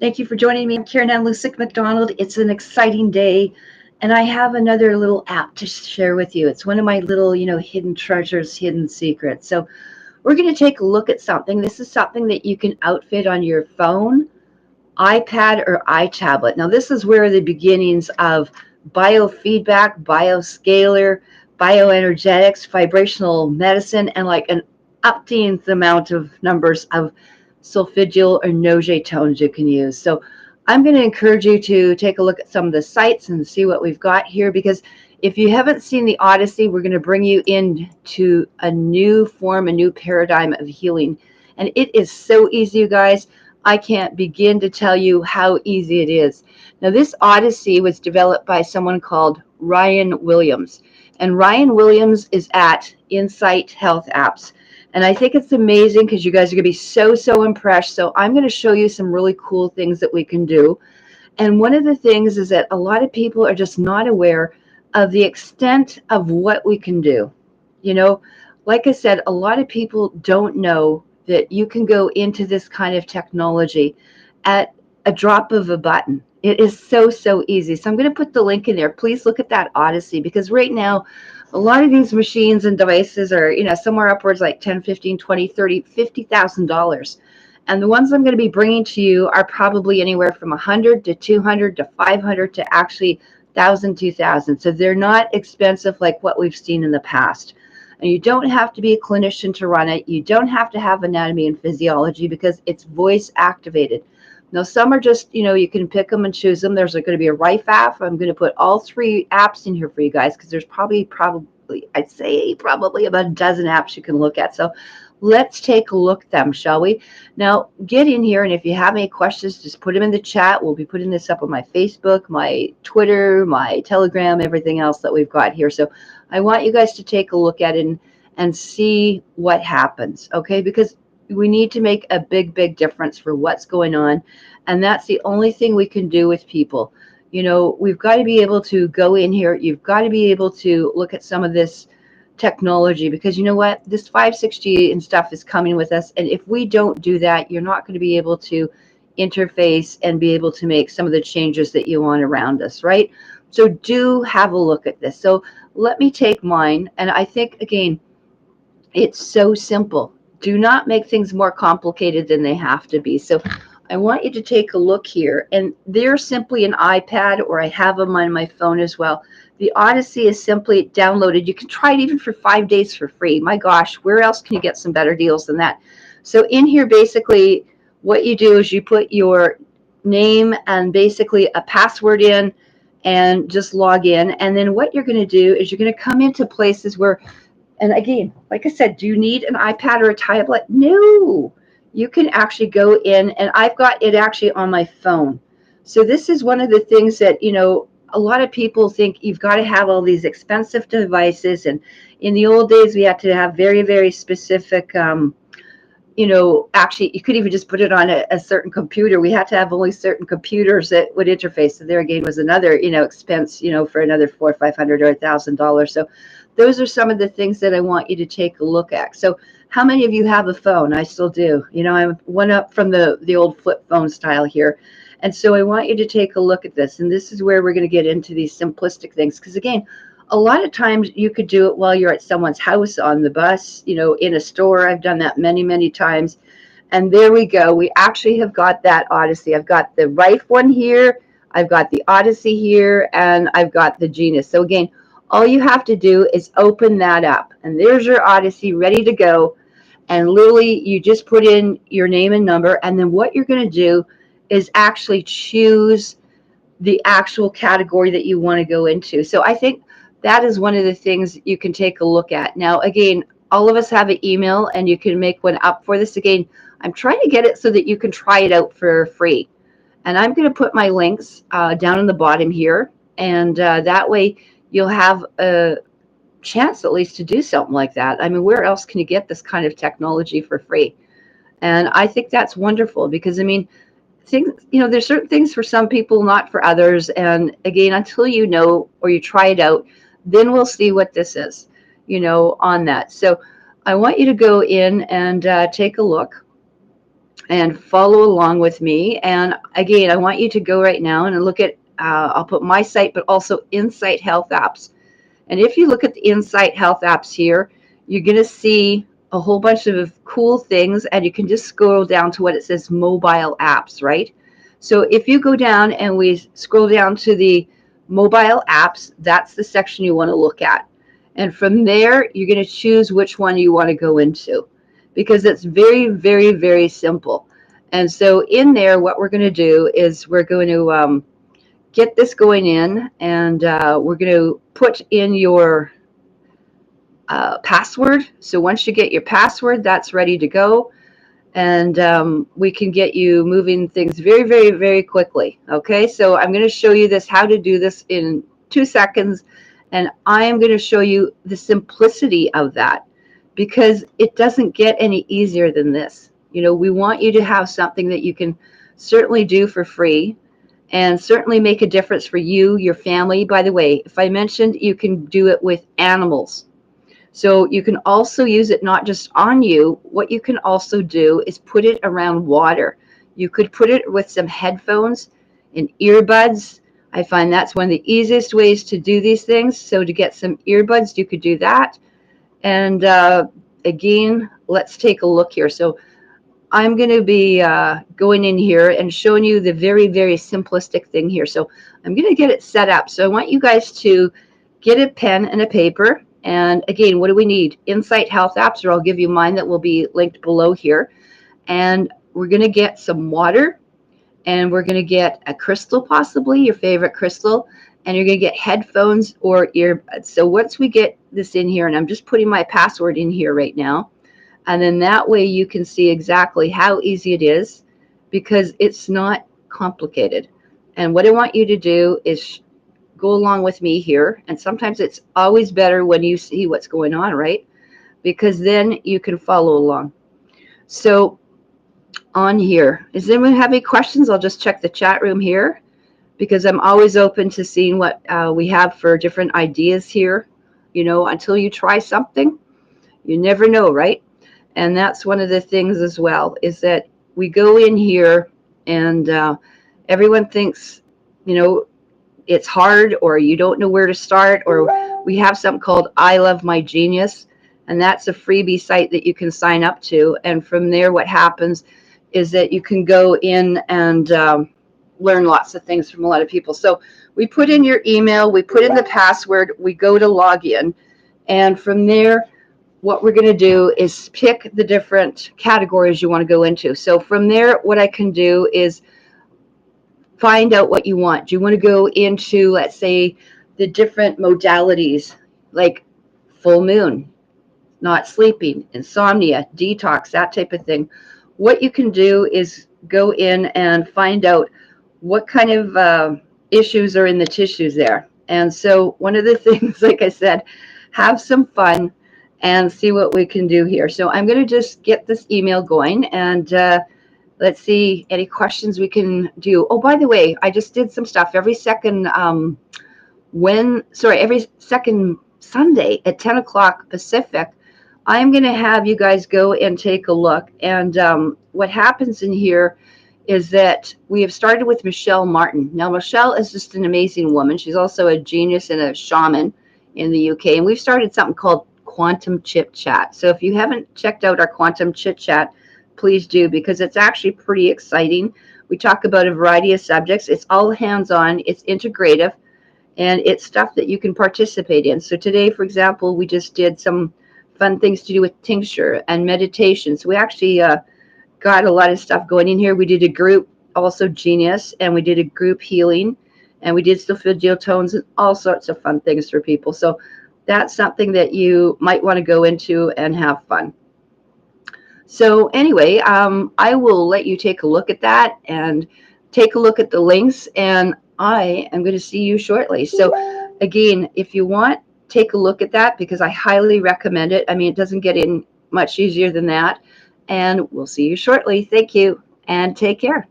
Thank you for joining me. I'm Karen Ann Lusick McDonald. It's an exciting day, and I have another little app to share with you. It's one of my little, hidden treasures, hidden secrets. So we're going to take a look at something. This is something that you can outfit on your phone, iPad, or iTablet. Now, this is where the beginnings of biofeedback, bioscalar, bioenergetics, vibrational medicine, and like an umpteenth amount of numbers of solfegial or noje tones you can use. So I'm going to encourage you to take a look at some of the sites and see what we've got here, because if you haven't seen the Odyssey, we're going to bring you into a new form, a new paradigm of healing. And it is so easy, you guys. I can't begin to tell you how easy it is. Now, this Odyssey was developed by someone called Ryan Williams. And Ryan Williams is at Insight Health Apps. And I think it's amazing because you guys are going to be so impressed. So I'm going to show you some really cool things that we can do. And one of the things is that a lot of people are just not aware of the extent of what we can do. Like I said, a lot of people don't know that you can go into this kind of technology at a drop of a button. It is so easy. So I'm going to put the link in there. Please look at that Odyssey, because right now a lot of these machines and devices are, somewhere upwards like 10, 15, 20, 30, $50,000. And the ones I'm going to be bringing to you are probably anywhere from 100 to 200 to 500 to actually 1,000, 2,000. So they're not expensive like what we've seen in the past. And you don't have to be a clinician to run it. You don't have to have anatomy and physiology because it's voice activated. Now, some are just, you can pick them and choose them. There's going to be a Rife app. I'm going to put all 3 apps in here for you guys because there's probably, I'd say probably about a dozen apps you can look at. So let's take a look at them, shall we? Now, get in here, and if you have any questions, just put them in the chat. We'll be putting this up on my Facebook, my Twitter, my Telegram, everything else that we've got here. So I want you guys to take a look at it and see what happens, okay? Because we need to make a big difference for what's going on, and that's the only thing we can do with people. We've got to be able to go in here. You've got to be able to look at some of this technology, because you know what, this 5-6G and stuff is coming with us, and if we don't do that, you're not going to be able to interface and be able to make some of the changes that you want around us, right? So do have a look at this. So let me take mine, and I think again, it's so simple. Do not make things more complicated than they have to be. So I want you to take a look here, and they're simply an iPad, or I have them on my phone as well. The Odyssey is simply downloaded. You can try it even for 5 days for free. My gosh, where else can you get some better deals than that? So in here, basically, what you do is you put your name and basically a password in and just log in. And then what you're going to do is you're going to come into places where, and again, like I said, do you need an iPad or a tablet? No. You can actually go in, and I've got it actually on my phone. So this is one of the things that, a lot of people think you've got to have all these expensive devices. And in the old days, we had to have very specific, actually, you could even just put it on a certain computer. We had to have only certain computers that would interface. So there again was another, expense, for another $400 or $500 or $1,000. So those are some of the things that I want you to take a look at. So how many of you have a phone? I still do. I'm one up from the old flip phone style here. And so I want you to take a look at this. And this is where we're going to get into these simplistic things. Because again, a lot of times you could do it while you're at someone's house, on the bus, in a store. I've done that many times. And there we go. We actually have got that Odyssey. I've got the Rife one here. I've got the Odyssey here. And I've got the Genus. So again, all you have to do is open that up. And there's your Odyssey ready to go. And literally, you just put in your name and number. And then what you're going to do is actually choose the actual category that you want to go into. So I think that is one of the things you can take a look at. Now, again, all of us have an email, and you can make one up for this. Again, I'm trying to get it so that you can try it out for free. And I'm going to put my links down in the bottom here. And that way you'll have a chance at least to do something like that. I mean, where else can you get this kind of technology for free? And I think that's wonderful, because I mean, there's certain things for some people, not for others. And again, until you know or you try it out, then we'll see what this is, on that. So I want you to go in and take a look. and follow along with me. And again, I want you to go right now and look at, I'll put my site, but also Insight Health Apps. And if you look at the Insight Health Apps here, you're going to see a whole bunch of cool things, and you can just scroll down to what it says mobile apps, right? So if you go down and we scroll down to the mobile apps, that's the section you want to look at. And from there, you're going to choose which one you want to go into, because it's very, very, very simple. And so in there, what we're going to do is we're going to get this going in, and we're going to put in your password. So once you get your password, that's ready to go. And we can get you moving things very, very, very quickly. Okay, so I'm going to show you this, how to do this in 2 seconds. And I am going to show you the simplicity of that, because it doesn't get any easier than this. You know, we want you to have something that you can certainly do for free and certainly make a difference for you, your family. By the way, if I mentioned you can do it with animals, so you can also use it not just on you. What you can also do is put it around water. You could put it with some headphones and earbuds. I find that's one of the easiest ways to do these things. So to get some earbuds, you could do that. And again, let's take a look here. So I'm going to be going in here and showing you the very, very simplistic thing here. So I'm going to get it set up. So I want you guys to get a pen and a paper. And again, what do we need? Insight Health Apps, or I'll give you mine that will be linked below here. And we're going to get some water, and we're going to get a crystal, possibly your favorite crystal, and you're going to get headphones or earbuds. So once we get this in here, and I'm just putting my password in here right now, and then that way you can see exactly how easy it is, because it's not complicated. And what I want you to do is go along with me here. And sometimes it's always better when you see what's going on, right? Because then you can follow along. So on here, does anyone have any questions? I'll just check the chat room here, because I'm always open to seeing what we have for different ideas here. You know, until you try something, you never know, right? And that's one of the things as well, is that we go in here and everyone thinks, you know, it's hard, or you don't know where to start, or we have something called I Love My Genius, and that's a freebie site that you can sign up to. And from there, what happens is that you can go in and learn lots of things from a lot of people. So we put in your email, we put in the password, we go to log in, and from there, what we're going to do is pick the different categories you want to go into. So from there, what I can do is find out what you want. Do you want to go into, let's say, the different modalities like full moon, not sleeping, insomnia, detox, that type of thing? What you can do is go in and find out what kind of issues are in the tissues there. And so one of the things, like I said, have some fun and see what we can do here. So I'm going to just get this email going, and let's see any questions we can do. Oh, by the way, I just did some stuff every second every second Sunday at 10 o'clock Pacific. I'm going to have you guys go and take a look. And what happens in here is that we have started with Michelle Martin. Now, Michelle is just an amazing woman. She's also a genius and a shaman in the UK. And we've started something called Quantum Chit Chat. So if you haven't checked out our Quantum Chit Chat, please do, because it's actually pretty exciting. We talk about a variety of subjects. It's all hands-on, it's integrative, and it's stuff that you can participate in. So today, for example, we just did some fun things to do with tincture and meditation. So we actually got a lot of stuff going in here. We did a group, also genius, and we did a group healing, and we did solfeggio tones and all sorts of fun things for people. So that's something that you might want to go into and have fun. So anyway, I will let you take a look at that and take a look at the links, and I am going to see you shortly. So again, if you want, take a look at that, because I highly recommend it. I mean, it doesn't get in much easier than that. And we'll see you shortly. Thank you, and take care.